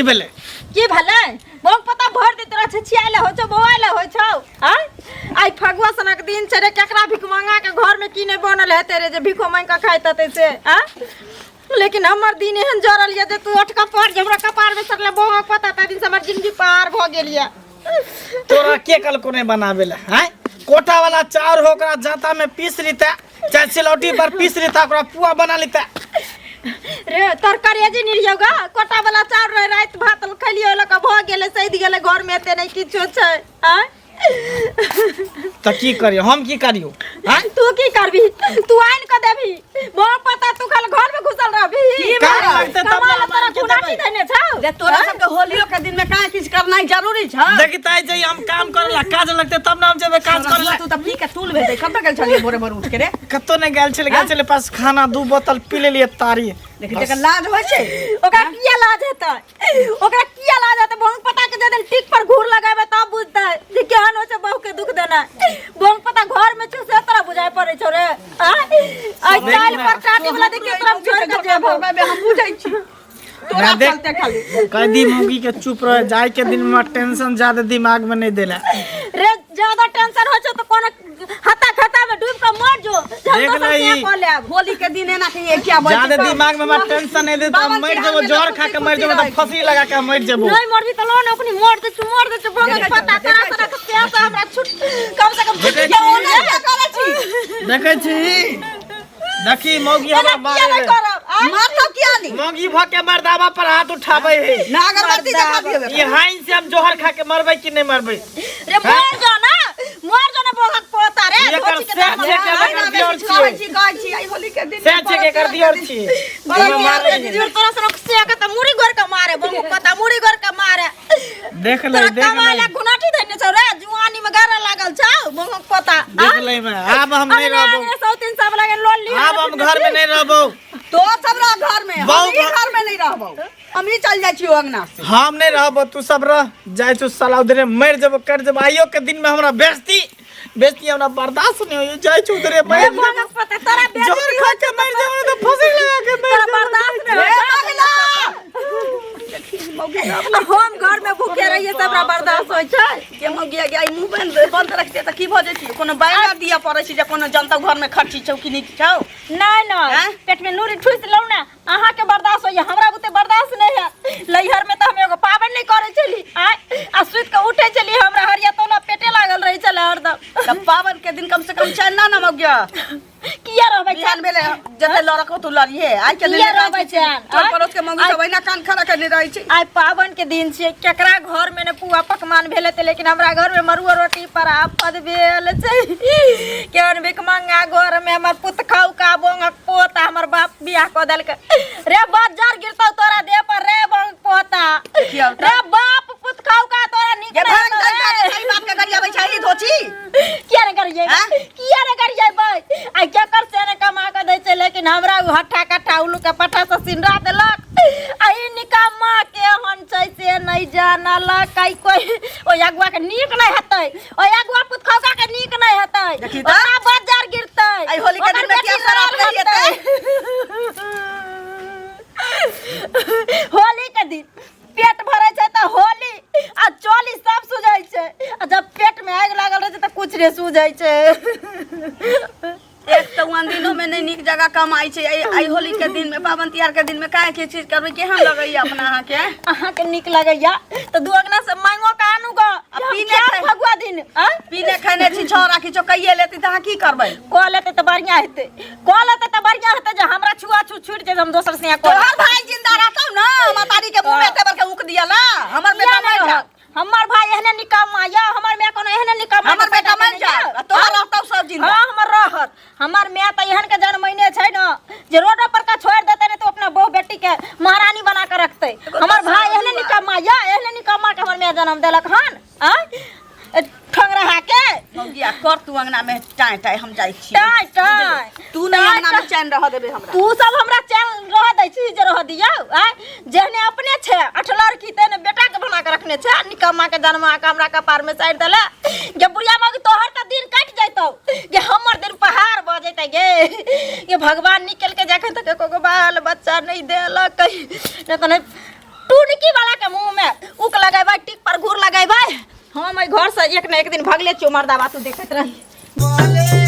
भेले की भेले बहु पता भर दे तोरा छियाले हो छ बोआले हो छ आई फगुआ सनक दिन छे रे केकरा भिख मांगा के घर में की नहीं बनल हेते रे जे भिखो मांग के खाइत ते से लेकिन हमर दिन एहन जरल ये जे तू अटका पड़ जे हमरा कपार में सरले बहु पता त दिन से हमर जिंदगी पार भ गेल ये तोरा के कल को नहीं बनावेला हैं कोटा वाला चाउर होकरा जाता में पीस लेता चाहे सिलौटी पर पीस लेता ओकरा पुआ बना लेता रे तरकारी जे निरियोगा कोटा वाला चाउर रे रात भात खलियो ल क भ गेले सैद गेले घर में एते नहीं किछो छै हैं त की करियो हम की करियो हैं तू की करबी तू आइन क देबी बहु पता तू कल घर में घुसल रहबी की लगते तब ना तोरा चुनाटी देने छ जे तोरा सब के होलियो के दिन में काहे किछ करना जरूरी छ देखिता जे हम काम करला काज लगते तब ना हम जेबे काज करला तू त पी के तूल भेदै कब तक गेल छलिए भोरे भोर उठ के रे कतो नहीं गेल छले पास खाना 2 बोतल पी लेलिए तारी देखि तेकर लाज होय छै ओकरा किया लाज हेतै बहु पता के दिन टिक पर घूर लगाबे तब बुझतै जे केहन हो छै बहु के दुख देना बहु पता घर में छ से तोरा बुझाय पड़े छौ रे आई चाल पर टाटी वाला देखिए तोरा छोड़ के जेबो हम बुझै छी तोरा चलते खाली कह दी मुगी के चुप रह जाय के दिन में टेंशन ज्यादा दिमाग में नहीं देला रे ज्यादा टेंशन हो छ तो कोन हता खता में डूब के मर जो देख लई होली के दिन एना के क्या बोल ज्यादा दिमाग में मत टेंशन नहीं दे तो मर जेबो जोर खा के मर जेबो तो फसी लगा के मर जेबो नहीं मरबी तो लोन अपनी मर दे छ भगत पता करा तोरा के प्यास हमरा छुट कम से कम देखे छी देखी मौगी हमरा मार तो किया नहीं मौगी भ के मर्दावा पर हाथ उठावे है ना अगरबत्ती दिखा दियो ये हाइन से हम जोहर खा के मरबै कि नहीं मरबै रे मर जा ना बहुत पोता रे धोची के दाम कहै छी आई होली के दिन से के कर दियर छी तोरा सनक से के त मुड़ी गोर के मारे बहु पता मुड़ी गोर के मारे देख ले कमाला गुनाटी देने छ रे जुआनी में गारा लागल छ बहु पता देख ले मैं अब हम नहीं रहबो सौ तीन सब लगे लोन ली अब हम घर में नहीं रहबो तो सब रह घर में हम ही घर में नहीं रहबो हम ही चल जाई छी अंगना से हम नहीं रहबो तू सब रह जाय तू साला उधरे मर जब कर जब आइयो के दिन में हमरा बेइज्जती हमरा बर्दाश्त नहीं हो जाय छी उधरे मर पता तोरा जोर खा के मर जाओ तो फंसी लगा के मर बर्दाश्त नहीं हम घर में भूखे रहिए सबरा बर्दाश्त होय छै के मगिया गई मुंह बंद रखते त की भ जेती कोनो बायना दिया पड़े छी जे कोनो जनता घर में खर्ची चौकी नहीं छौ नहीं पेट में नूरी ठुस लौ ना अहाँ के बर्दाश्त होय हमरा बुते बर्दाश्त नहीं है लइहर में त हम एगो पावन नहीं करे छली आ सुत के उठे छली हमरा हरिया तोला पेटे लागल रही छले हरदम तब पावन के दिन कम से कम चैन ना मगिया किया रहबै चैन बेले जते लड़को तू लड़िए आई के किया रहबै चैन तो परोस के मंगी सब ना कान खड़ा करने रही छी आई पावन के दिन छै केकरा घर में ने पुआ पकवान भेले त लेकिन हमरा घर में मरुआ रोटी पर आफत भेल छै केहन भिख मंगा घर में हमर पुत खाउ का बोंगक पोता हमर बाप बियाह क देलक रे बाजार गिरतौ तोरा देह पर रे बोंग पोता रे बाप पुत खाउ का तोरा निक सही बात के गरिया बैठाई धोची किया रे करियै भाई आई क्या कर से ने कमा के दै छै लेकिन हमरा हट्ठा कट्ठा उल्लू के पट्ठा से सिंडा देलक आई निकामा के हन छै से नहीं जानल कई कोई ओ अगुआ के नीक नहीं हेतै ओ अगुआ पुत खौका के नीक नहीं हेतै ओकरा बाजार गिरतै आई होली के दिन में क्या शराब ले जेतै होली के दिन पेट भरे छै त होली आ चोली सब सुझै छै आ जब पेट में आग लागल रहै छै त कुछ रे सुझै छै एक तो दिनों में नहीं निक जगह कमाई छै आई होली के दिन में पावन त्योहार के दिन में काहे के चीज करबै केहन लगैया अपना अहाँ के निक लगैया त दुअगना से मांगो का आनु ग पीने फगुआ दिन पीने खने छी छोरा की चोकइए लेती त अहाँ की करबै क लेते त बढ़िया हेतै जे हमरा छुआ छूट जे हम दोसर से तोहर भाई जिंदा रहतौ न मातारी के मुंह में एते बरके उक दियाला हमर बेटा मर जा हमर भाई एहने निकामा या हमर मैं कोनो एहने निकामा हमर बेटा मर जा तोहर रहतौ सब जिंदा हां हमर रहत हमर मैं त एहन के जन्म महीने छै न जे रोड पर का छोड़ देते ने तो अपना बहू बेटी के महारानी बना के रखते हमर भाई एहने निकामा के हमर मैं जन्म देलक हन ठंग रहा के मौगिया कर तू अंगना में टाई टाई हम जाई छी टाई तू नहीं अंगना में चैन रह देबे हमरा तू सब हमरा चैन रह दै छी जे रह दियौ जेहने अपने छे 8 लड़की तेने बेटा के बना के रखने छे निकम्मा के जन्मा के हमरा कपार में साइड देले गे बुढ़िया मौगी तोहर त दिन कट जैतौ गे हमर दिन पहाड़ भ जैतै गे ये भगवान निकल के जखन तक एको बाल बच्चा नहीं देलक नहीं त नहीं टुनकी वाला के मुंह में उक लगाइबा टिक पर घूर लगाइबा हम एहि घर से एक न एक दिन भगले छियो मर्दा बात देखत रही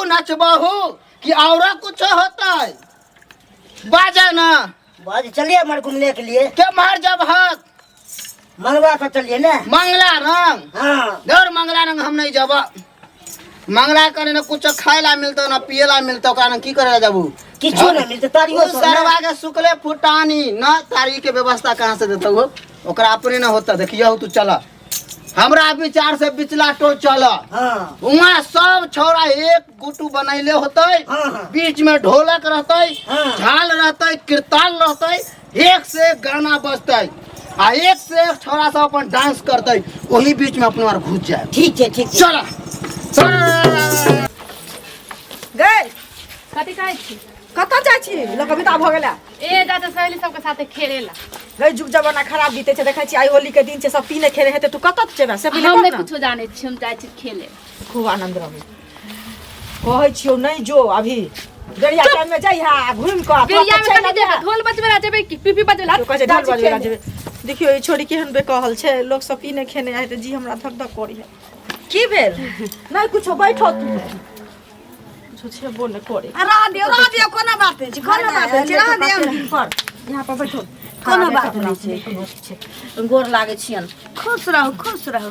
कि और कुछ होता है बाजा ना बाज चलिए हमारे घूमने के लिए क्या मार जब हाथ मंगवा तो चलिए ना मंगला रंग हाँ दौड़ मंगला रंग हम नहीं जब मंगला करे ना कुछ खाए ला मिलता ना पिए ला मिलता कारण की करे जाबू किछो नहीं मिलता तारियो सरवा के सुकले फुटानी ना तारी के व्यवस्था कहाँ से देता हो ओकरा अपने ना होता देखियो तू चला हमरा विचार से बिचला टो चल हाँ वहाँ सब छोरा एक गुटू बनैले होते हाँ। बीच में ढोलक रहते हाँ। झाल रहते कीर्तन रहते एक से एक गाना बजते आ एक से एक छोरा सब अपन डांस करते वही बीच में अपने बार घुस जाए ठीक है चला गए कथी कहै छी कतऽ जाइ छी लकविता भऽ गेला ए जाते सहेली सबके साथे खेलेला गई जुग जमाना खराब बीते छै देखै छी आइ होली के दिन छै सब पीने खेले हेतै तू कतऽ जेबे से पहिले हम कह नहीं न। कुछो जाने छी हम जाइ छी खेले खूब आनंद रहबे कहै छियौ नहीं जो अभी गरिया टाइम में जाई हा घूम के बिरिया में कनी देबे ढोल बजबे ला जेबे कि पीपी बजबे ला कहै छै ढोल बजबे ला जेबे देखियो ई छोड़ी केहन बे कहल छै लोग सब पीने खेने आए त जी हमरा धक धक करी है की भेल नहीं कुछो बैठो तू कुछो छै बोले करे रह दियो कोनो बात नहीं छै कोनो बात नहीं छै रह दियो पर यहाँ पर बैठो कोनो बात नहीं छै गोर लागे छियन खुश रहो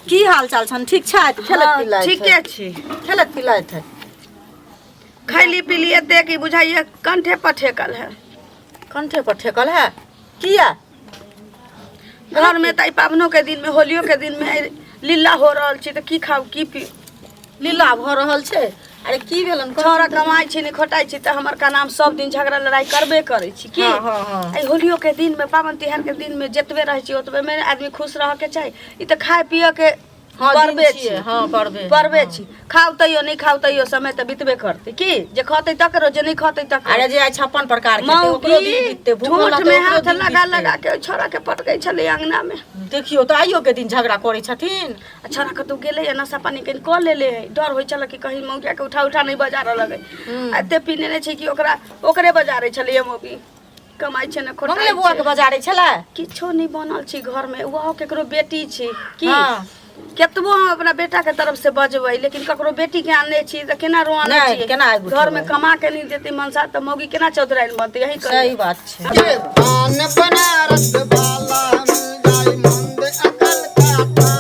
की हाल चाल छन ठीक छै खेलत पिलाइत ठीके छै खेलत पिलाइत है खैली पीलिए दे की बुझाइए कंठे पर ठेकल है कंठे पर ठेकल है किया घर में ताई पावनों के दिन में होलियों के दिन में लीला हो रहल छी त की खाऊ की पी लीला भ रहल छै अरे की भेलन छोरा कमाई छी ने खोटाई छी त हमर का नाम सब दिन झगड़ा लड़ाई करबे करे छी की हाँ आई होलियों के दिन में पावन तिहार के दिन में जतबे रहे छी ओतबे में आदमी खुश रह के चाही ई त खाए पिए के परबे छी हाँ परबे छी खाऊ तैयो नहीं खाऊ तैयो समय त बीतबे करते की जे खतै तकरो जे नहीं खतै तक अरे जे 56 प्रकार के ते ओकरो दिन बीतते भूखल ठूठ में हाथ लगा लगा के छोरा के पटकै छले अंगना में देखियो तो आइयो के दिन झगड़ा करे छथिन आ छोरा के तू गेले नशा पानी कहीं क लेले है डर होई चल कि कहीं मौका के उठा नहीं बाजार लगे एते पीने ने छै कि ओकरे बाजारे छले मोबी कमाई छै न मंगले बुआ खोटा के बाजारे छला किछो नहीं बनल छी घर में वो केकरो बेटी छी की हाँ। केतबो हम अपना बेटा के तरफ से बजबै लेकिन ककरो बेटी के आने छी त केना रोआने नहीं, छी केना आगू घर में उठेबै? कमा के नहीं देती मनसा त मौगी केना चौधराइन बनते यही सही कर बात छै पान बनारस वाला मिल जाए मंद अकल काटा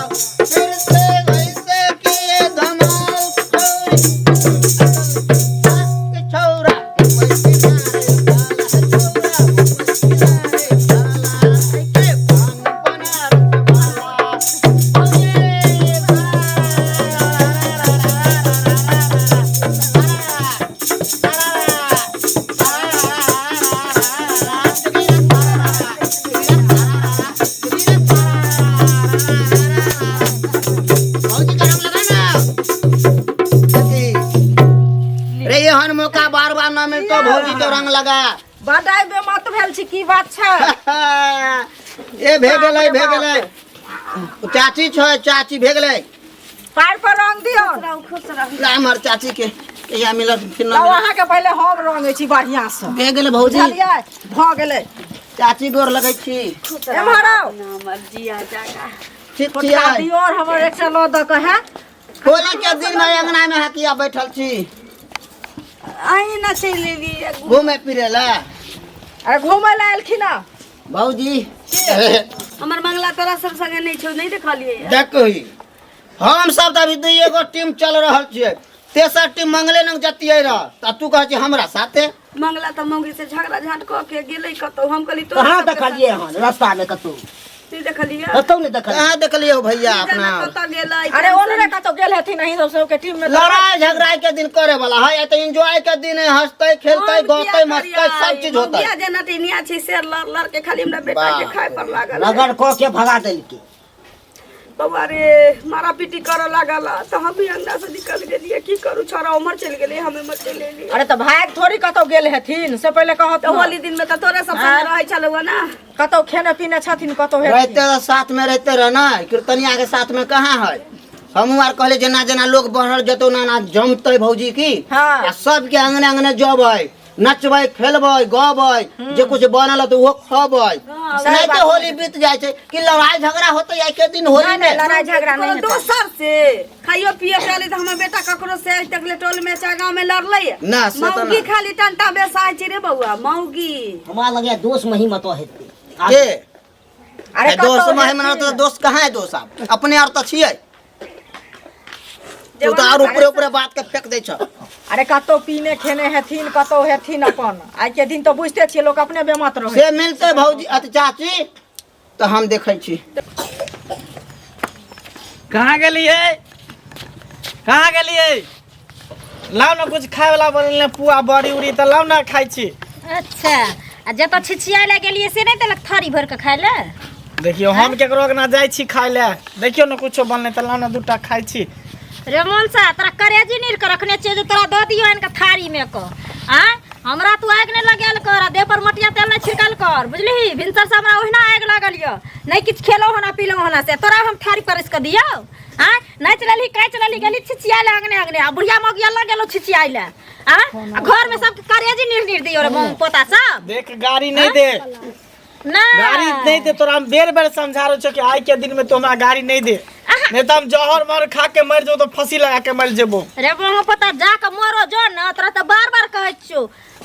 फिर से वैसे किए धमाल छोरा रे एहन मौका बार बार ना मिलतो भौजी तो रंग लगा बडाई बे मत भेल छी की बात छै ए भे गेलै चाची छ चाची भे गेलै पैर पर रंग दियो खुश रहो ला हमर चाची के या मिलत फिर तब अहाँ के पहले हम रंगे छी बढ़िया से बे गेले भौजी बुझलियै भ गेलै चाची गोर लगै छी एम्हर आओ ठीक छोटका छियै दियोर हमर एकटा ल द के है होली के दिन में अंगना में हकिया बैठल छी आई ना चलि एलियै घूमे फिरे ला अरे घूमै ला एलखिन आ भौजी हमर मंगला तोरा सब संगे नहीं छौ नहीं देखलियै देखही हम सब त अभी दुइये गो टीम चल रहल छियै तेसर टीम मंगले न जतियै रह त तू कहै छी हमरा साथे मंगला त मौगी से झगड़ा झाट क के गेलै कतौ हम कहली तो कहाँ देखलिए हन रास्ता में कतौ तू देखलियै कतौ नहीं देखलिए कहाँ देखलियै हो भैया अपना कतौ गेलै अरे ओनरे कतौ गेल हथिन नहीं सब के टीम में लड़ाई झगड़ा के दिन करे वाला है तो एंजॉय के दिन है हंसते खेलते गाते मस्ते सब चीज होता है जे नटिनिया छै से लड़ लड़ के खाली हमरा बेटा के खाए पर लागल रगड़ क के भगा देलके बाबा रे मारा पीटी करे लागल त हम भी अंगना से निकल गेलियै की करू छोरा उमर चल गेलै हमें मत चल एलियै अरे त भाग थोड़ी कतौ गेल हथिन से पहले कहत तो होली दिन में त तोरे सब संग रहै छलौ ना कतौ खेने पीने छथिन कतौ रहते हेथिन रह साथ में रहते रह ना कीर्तनिया के साथ में कहाँ है हम आर कहले जना जना लोग बढ़ल जतो ना ना जमते भौजी की हाँ। आ सब के अंगने अंगने जबै नचबै खेलबै गबै जे कुछ बनल तो वो खबै नहीं तो होली बीत जाय छै कि लड़ाई झगड़ा होते एक के दिन होली में लड़ाई झगड़ा नहीं होता। दोसर से खाइयो पिए पहले त हमर बेटा ककरो से आज तक ले टोल में चागा में लड़लै ना, से त मौगी ना। खाली टंटा बेसाय छै रे बउआ मौगी हमरा लगे दोष में ही मत हेते के अरे दोस्त कतौ में हमरा तो दोस्त कहाँ है दोस्त आप अपने और तो छियै तू तो और ऊपरे ऊपरे बात के फेंक दै छ अरे कतौ पीने खेने हेथिन कतौ हेथिन अपन आइ के दिन तो बुझते छियै लोग अपने बेमत रहे से मिलते भौजी अत चाची तो हम देखै छी कहाँ गेलियै कहाँ गेलियै लाओ ना कुछ खाए वाला बनले पुआ बड़ी उड़ी त लाओ ना खाइ छी अच्छा आ जत छिछिया ले गेलिए से नहीं देलक थारी भर के खाय ले देखियो हम केकरो के ना जाइ छी खाए ले देखियो ना कुछो बनले त लाओ ना दूटा खाइ छी रे मनसा तोरा करेजी नीर के रखने छियै जे तोरा दऽ दियो इनका थारी में को आ हमरा तू आग नहीं लगाल कर आ देह पर मटिया तेल नहीं छिड़कल कर बुझली भिनसर से हमरा ओहिना आग लागल य नहीं किछ खेलो होना पीलो होना से तोरा हम थारी परस के दियो आ नहीं चलली काई चलली गेली छिछिया ले आगने आगने आ बुढ़िया मगिया लग गेलो छिछिया ले आ घर में सब करेजी नीर नीर दियो रे पोता सब देख गाड़ी नहीं दे ना गाड़ी नहीं दे तोरा हम बेर बेर समझा रहे छो कि आज के दिन में तो हमरा गाड़ी नहीं दे नहीं तो हम जहर मार खा के मर जाओ तो फांसी लगा के मर जेबो रे वो पता जा के मरो जो न तोरा तो बार बार कहै छियो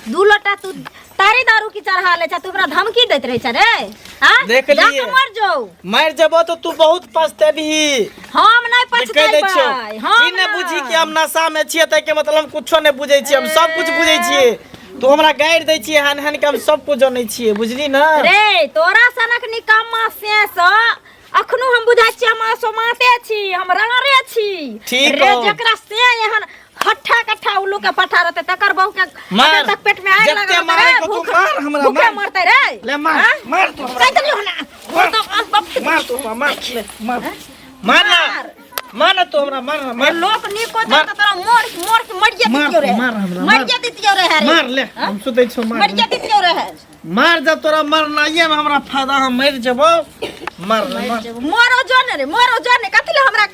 दू लोटा तू तारी दारू की चढ़ा ले छ तू हमरा धमकी देत रहे छ रे हां देख जा लिए। के मर जाओ मर जेबो तो तू बहुत पछतेबी हम नहीं कह दै छियो पछतेबै हम ई ने बुझी कि हम नशा में छियै त के मतलब हम कुछो नहीं बुझै छियै हम सब कुछ बुझै छियै तू हमरा गाइड दै छियै हन हन के हम सब कुछ जानै छियै बुझली ना रे तोरा सनक निकम्मा से अखनो हम बुझाइ छी हम सोमाते छी हम रंगरे छी ठीक रे हो। जकरा से एहन हट्ठा कट्ठा उल्लू के पठा रहते तकर बहु के मार। अगर तक पेट में आग जत्ते लगा मारे रे को तू भूख मार, हमरा भूखे मार। मरते रे ले मार हाँ? मार तू हमरा कहि तलियो ना मार तू हमरा मार ले मार मार ना मार ना तू हमरा मार ना, मार लोक निको मार। त तोरा मोर मोर के मरिया मार, दितियो रे मार हमरा, मरिया मार। दितियो रे रे मार ले हम सुतै छौ मार मरिया दितियो रे मार जब तोरा मरनाइए में हमरा फायदा हम मर जेबो मार ले मार मोरो जोने रे मोरो जोने कथि ले हमरा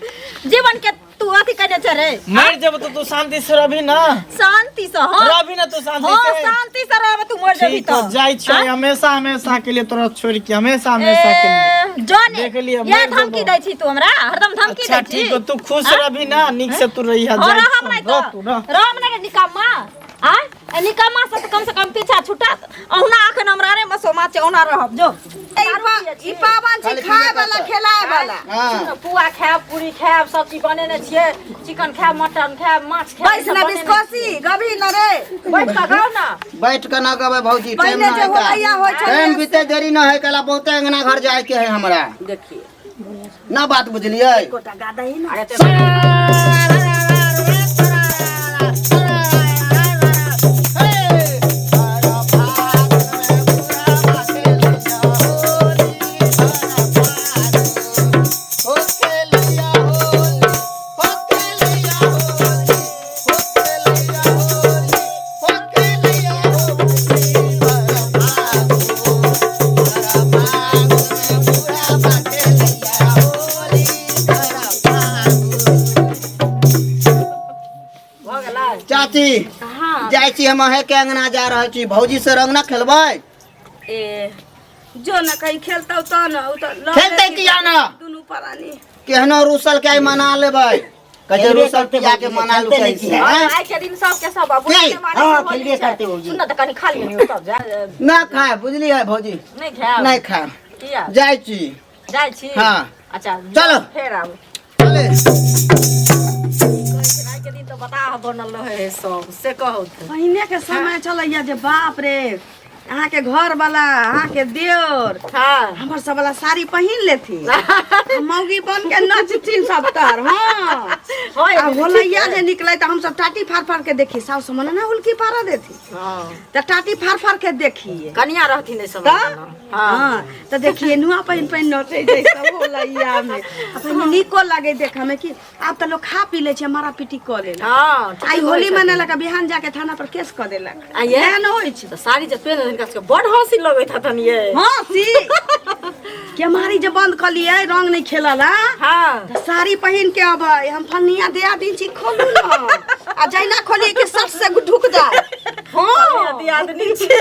जीवन के तू अथी कने छ रे मर जेबो तो तू शांति से रहबी ना शांति से हां रहबी ना तू शांति हां से शांति से रहबे तू मर जेबी ठीक तो हो जाई छै हमेशा हमेशा के लिए तोरा छोड़ के हमेशा हमेशा के लिए जोने देख लिया, ये मर धमकी जेबो। दै छी तू हमरा हरदम धमकी अच्छा दै छी ठीक हो तू खुश रहबी ना निक से तू रही है और जाई हम नहीं रह तू तो रह राम नहीं निकम्मा आ निकम्मा से तो कम से कम पीछा छुटत औना अखन हमरा रे मसोमा छै औना रहब जो ई पावन छै खाए वाला खेलाए वाला हां पुआ खाएब पूरी खाएब सब चीज बनेने छियै चिकन खाएब मटन खाएब माछ खाएब वैष्णव बिस्कोसी रवि न रे बैठ के खाओ ना बैठ के ना गवे भौजी टाइम पहिले ना जे है होलैया होइ का छलै टाइम बीते देरी ना है कला बहुते अंगना घर जाए के है हमरा देखिए ना बात बुझलियै कोटा गादा ही ना हाँ जाय छी हम अहे के अंगना जा रहल छी भौजी से रंग ना खेलबै ए जो न कहीं खेलता तो न उ तो खेलते किया ना दुनू परानी केहनो रूसल के मना लेबै कहे रूसल पे जाके मना लू कैसे आई के दिन सब के सब बुला के माने हाँ खेलबे करते भौजी सुन त कनी खा लियो तब जा ना खाए बुझली है भौजी नहीं खाओ नहीं खाए किया जाय छी जाय छी हाँ अच्छा चलो। फेर आब चले आई के दिन तो बता बनल रहे सब से कहो त पहिने के समय चलैया जे बाप रे अहाँ के घर वाला अहाँ के देवर हां हमर सब वाला साड़ी पहिन लेथी मौगी बन के नचथिन सब तर हां होय आ होलैया जे निकले त हम सब टाटी फाड़ फाड़ के देखी साउस मन ना हुलकी पारा देथी हां त टाटी फाड़ फाड़ के देखिए कनिया रहथिन ए सब हां त देखिए नुआ पहिन पहिन नचे जै सब होलैया में अपन निको लागे देखे में कि अब त लोग खा पी ले छै मारा पीटी क लेला हां आई होली मनेला का बिहान जाके थाना पर केस क देलक आ ये न होई छै तो साड़ी जे पहन इनका सबके बड़ हंसी लगैत हतन ये हां सी के मारी जे बंद क लिए रंग नहीं खेलला हां त साड़ी पहिन के अब हम फनिया दे दी छी खोलू न आ जैना खोली के सट से ढुक जाए हां आदमी छै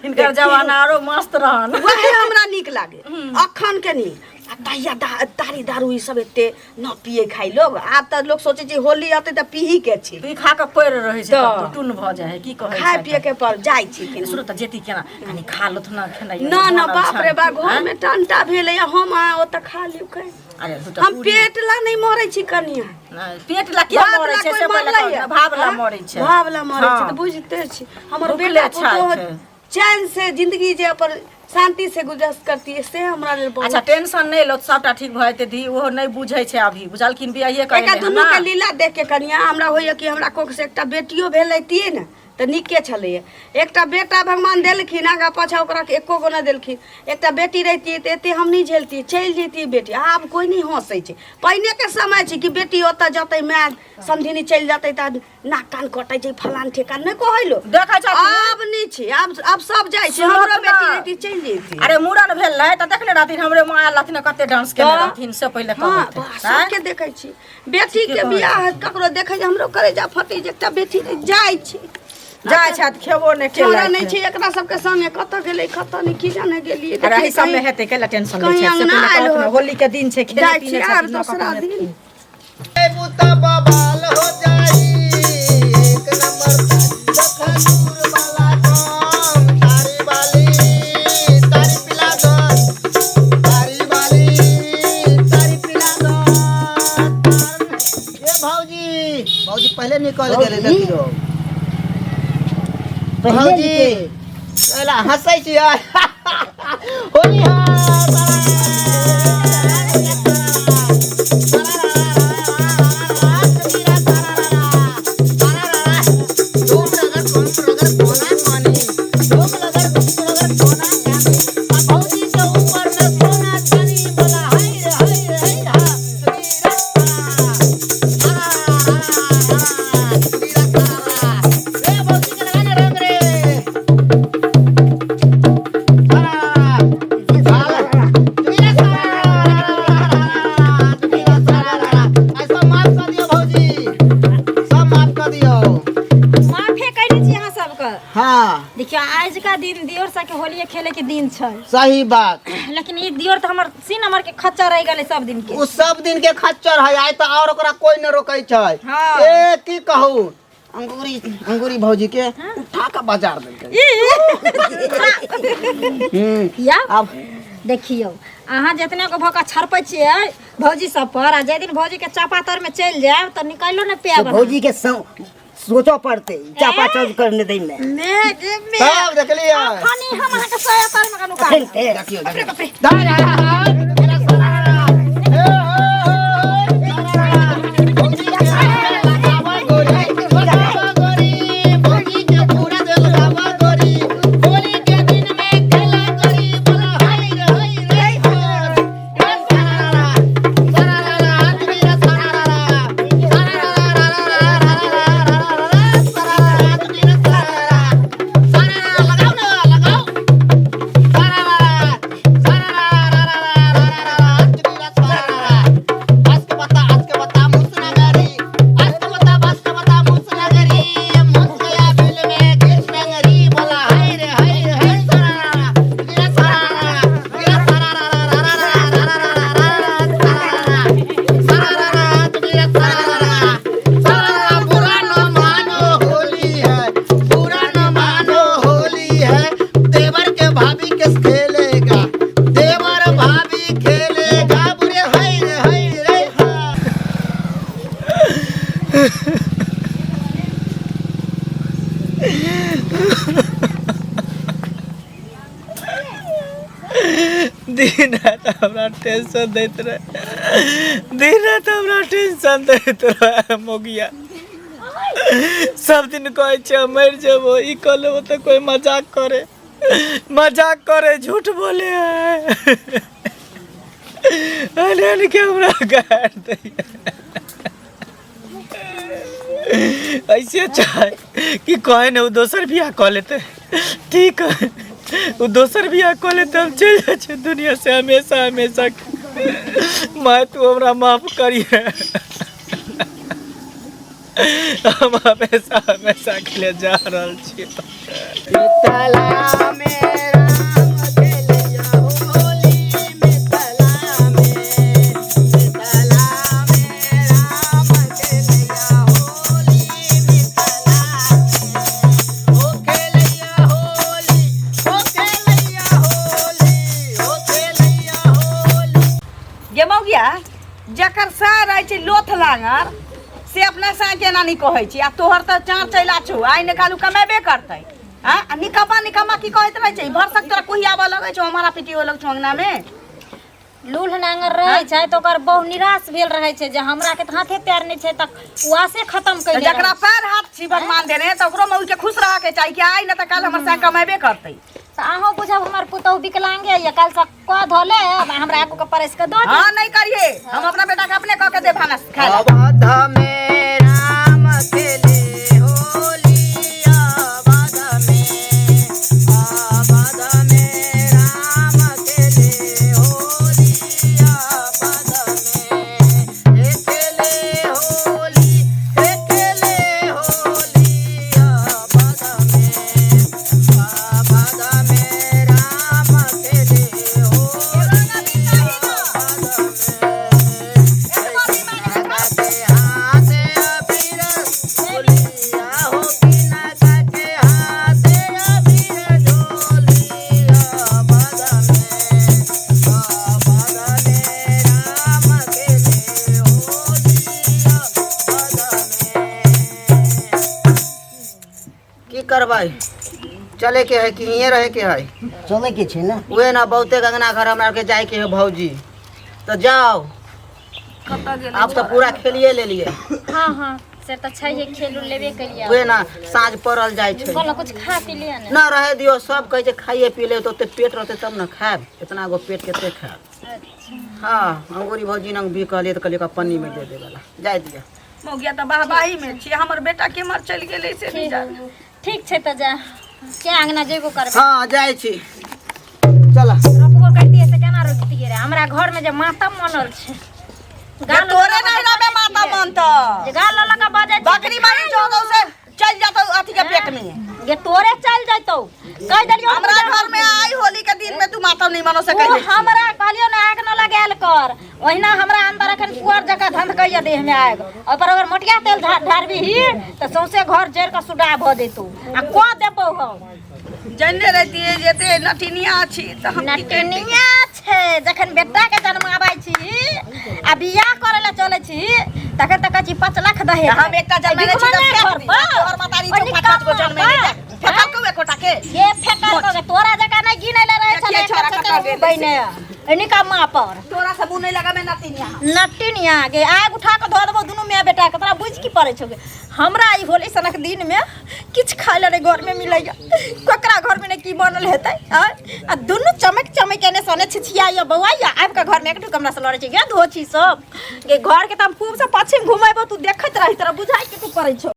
इनकर जमाना आरो मस्त रहन वही हमरा नीक लागे अखन के नी आ तहिया तारी दारू ई सब एते न पिए खाइ लोग आब त लोग सोचे छै होली आते त पीही के छी तू खा के पड़ रहे छै तब टुन भ जाय है की कहै खाए पिए के पर जाय छी कि सुनो त जेती केना कनी खा लो ना खेनाइ न न बाप रे बा घर में टंटा भेले हम ओ त खा लिउ कहीं अरे हम पेट ला नहीं मरे छी कनिया पेट ला के मरे छै से पहिले भावला मरे छै भावला मरे छै त बुझते छी हमर बेटा अच्छा चैन से जिंदगी जे पर शांति से गुजर करती है से हमरा लेल बहुत अच्छा टेंशन नहीं लो सबटा ठीक भ जेते दी ओहो नहीं बुझै छै अभी बुझलखिन बियाहे करे एका दुनू के लीला देख के कनिया हमरा होइए कि हमरा कोख से एकटा बेटियो भेलैतिए न त नीके छलैए एकटा बेटा भगवान देलखिन आगा पाछा ओकरा के एको गो न देलखिन एकटा बेटी रहती त एते हम नहीं झेलती चल जेती बेटी आब कोई नहीं हंसै छै पहिने के समय छै कि बेटी ओता जतै माय समधिनी चल जातै त नाक कान कटै छै फलान ठेकान नहीं कहैलो देखै छ अब नहीं छै अब सब जाय छै हमरो बेटी रहती चल जेती अरे मूड़न भेल रहे त देखले रहथिन हमरे माँ आलथिन कते डांस केने रहथिन से पहिले हां कहत सबके देखै छी बेटी के बियाह ककरो देखै हमरो करे जा फटी जे एकटा बेटी जाय छै जाय छै त खेबो ने केला छोरा नहीं छै एकरा सबके संगे कत गेलै कत नहीं की जाने गेलिए अरे ई सब में हेते केला टेंशन ले छै से पहिले कहत होली के दिन छै खेले पीने छै दूसरा दिन ए बुता बवाल हो जाई एक नंबर खजूर वाला काम तारी वाली तारी पिला दो तारी वाली तारी पिला दो ए भौजी पहले निकल गेले देखियो भौजी एला हंसै छी होली हाँ देखियो आज का दिन दियोर सा के होली खेले के दिन छै सही बात लेकिन एक दियोर त हमर सी नंबर के खच्चा रह गेले सब दिन के उ सब दिन के खच्चर है आइ त और ओकरा कोई न रोकै छै हाँ। ए की कहू अंगूरी भौजी के उठा के बाजार देलकै या अब देखियो अहाँ जितने को भौका छरपै छियै भौजी सब पर आ जे दिन भौजी के चापातर में चल जाए त निकालो न पे भौजी के सोचो पड़ते चापा चौज करने दे में सब देखलिए खानी हम अहाँ के सोया तर में कनु का देखियो रात हमरा टेंशन देत रहे, दिन रात हमरा टेंशन देत रहे मोगिया। सब दिन कहे छे मर जेबो, ई कह लेबो तो कोई मजाक करे झूठ बोले अनन के हमरा गाड़ दे। ऐसे चाहे कि कहे न दोसर बियाह कह लेते, ठीक है वो दोसर बियाह कह लेते, हम चल जाए दुनिया से हमेशा हमेशा। मैं तू हमरा माफ करिए, हम हमेशा हमेशा के लिए जा रहल छी। गे मौगिया जकर सार आइ छै लोथ लांगर से अपना सा केना नहीं कहै छी, आ तोहर त चार चैला छौ, आइ ने कालू कमेबे करतै। हां आ निकमा की कहैत रहै छै, भर सक तोरा कोही आबा लगै छौ, हमारा पिटियो लग छौ अंगना में। लूल नांगर रहे छै तो ओकर बहु निराश भेल रहे छै जे हमरा के हाथे पैर नहीं छै त वासे खत्म कर दे। जकरा पैर हाथ छी भगवान देने त ओकरो मौज के खुश रह के चाहि कि आइ न त काल हमर सा कमेबे करतै। त अहो बुझब हमर पुतौ विकलांगे या काल से क धोले हमरा आगू के परस के दो। हां नहीं करिए, हम अपना बेटा के अपने क के दे भानस खा ले। अवध में राम खेले होली, अवध में राम खेले होली, अवध में खेले होली, खेले होली, अवध में राम खेले होली, की करबै चले के है कि हिये रहे के है? चले के छै ना, उहे ना बहुते गंगना घर हमरा के जाए के है भौजी, तो जाओ। आप तो पूरा खेलिए ले लिए। हां हां से त छै ये खेलू लेबे करिया। उहे ना साँझ पड़ल जाए छै, बोलो कुछ खा पी लिया ना। ना रहे दियो, सब कहे छै खाइए पी ले तो पेट रहते तब ना खाएब, इतना गो पेट केते खाएब। अच्छा हाँ अंगूरी भौजी नंग भी कहलिए तो कहलिए का पन्नी में दे देला, जाए दिया। मौगिया त बाहबाही में छी, हमर बेटा के मर चल गेलै से नहीं जा। ठीक छै त जा के अंगना जेबो करबे। हाँ जाए छी, चला। रोकबो करतिए से केना रोकतिए रे, हमरा घर में जे मातम मनल छै। गाल तोरे नहीं रबे माता मन त जे गाल लगा बजे बकरी मारी चोदो से चल जातो अथी के पेट में। गे तोरे चल जाइतो, कह दरियो हमरा घर में आई होली के दिन में तू माता नहीं मनो सकै छै। हमरा कहलियो ना आग न लगायल कर, ओहिना हमरा अंदर अखन पुअर जका धंधकैया देह में आग, और पर अगर मोटिया तेल ढारबी ही त सौसे घर जर के सुडा भ देतो। आ को देबो हम जन्ने रहती है जेते नटिनिया छी त हम नटनिया छै, जखन बेटा के जन्म आबै छी आ बियाह करे ला चले छी तखन तक छी 5 लाख दहे। हम एकटा जन्म रे छी त और मातारी तो 5 गो जन्म रे फेका को एकोटा के ये फेका के तोरा जका नहीं गिनैले रहे छले छोरा कटा गेल बहिने एनिका मां पर तोरा सब मुनै लगाबे नटिनिया। नटिनिया गे आग उठा के धो देबो दुनू माय बेटा के, तोरा बुझ की पड़े छौ गे। हमरा ई होली सनक दिन में किछ खाय ले घर में मिलैया, ककरा घर में ने की बनल हेतै आ दुनू चमक चमक केने सने छिछिया बौआया आब के घर में एकटू कमरा से लड़े छै गे धोछी सब गे। घर के त हम खूब से पछिम घुमाइबो, तू देखत रही तोरा बुझाई के तू पड़े छौ।